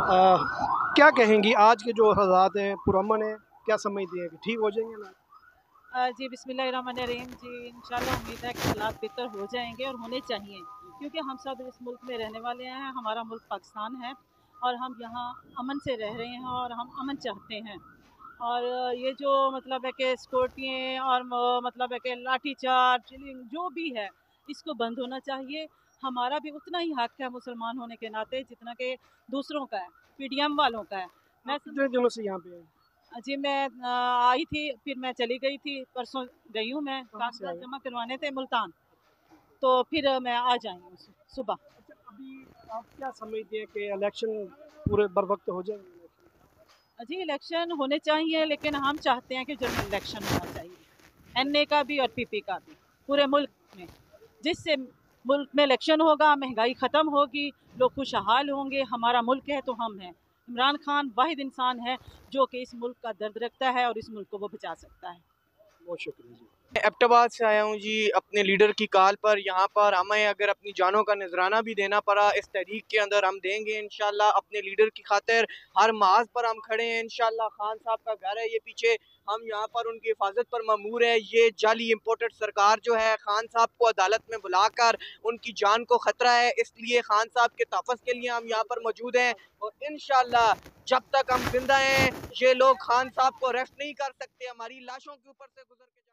आ, क्या कहेंगी आज के जो हालात हैं पुरअमन है, क्या समझती हैं कि ठीक हो जाएंगे ना? जी बिस्मिल्लाहिर्रहमानिर्रहीम जी, इंशाल्लाह उम्मीद है कि हालात बेहतर हो जाएंगे और होने चाहिए, क्योंकि हम सब इस मुल्क में रहने वाले हैं। हमारा मुल्क पाकिस्तान है और हम यहाँ अमन से रह रहे हैं और हम अमन चाहते हैं। और ये जो मतलब है कि सिक्योरिटियाँ और मतलब है कि लाठीचार्ज चिलिंग जो भी है, इसको बंद होना चाहिए। हमारा भी उतना ही हक है मुसलमान होने के नाते जितना कि दूसरों का है, पीडीएम वालों का है। मैं आप कितने दिनों से यहाँ पे हैं? जी मैं आई थी, फिर मैं चली गई थी, परसों गई हूँ, मैं कहाँ से कागजात आए? जमा करवाने थे मुल्तान, तो फिर मैं आ जाई हूँ सुबह। अच्छा, अभी आप क्या समझते हैं कि इलेक्शन पूरे बर वक्त हो जाएंगे इलेक्शन? जी इलेक्शन होने चाहिए, लेकिन हम चाहते हैं कि जनरल इलेक्शन होना चाहिए, एनए का भी और पीपी का भी, पूरे मुल्क में। जिससे मुल्क में इलेक्शन होगा, महंगाई ख़त्म होगी, लोग खुशहाल होंगे। हमारा मुल्क है तो हम हैं। इमरान खान वाहिद इंसान है जो कि इस मुल्क का दर्द रखता है और इस मुल्क को वो बचा सकता है। बहुत शुक्रिया जी। एबटाबाद से आया हूँ जी, अपने लीडर की कॉल पर। यहाँ पर हमें अगर अपनी जानों का नजराना भी देना पड़ा इस तहरीक के अंदर, हम देंगे इंशाल्लाह। अपने लीडर की खातिर हर माज पर हम खड़े हैं इंशाल्लाह। खान साहब का घर है ये पीछे, हम यहाँ पर उनकी हिफाजत पर ममूर है। ये जाली इम्पोर्टेड सरकार जो है, खान साहब को अदालत में बुलाकर उनकी जान को खतरा है, इसलिए खान साहब के तहफ़्फ़ुज़ के लिए हम यहाँ पर मौजूद हैं। और इंशाल्लाह जब तक हम जिंदा हैं ये लोग खान साहब को अरेस्ट नहीं कर सकते। हमारी लाशों के ऊपर से गुजर के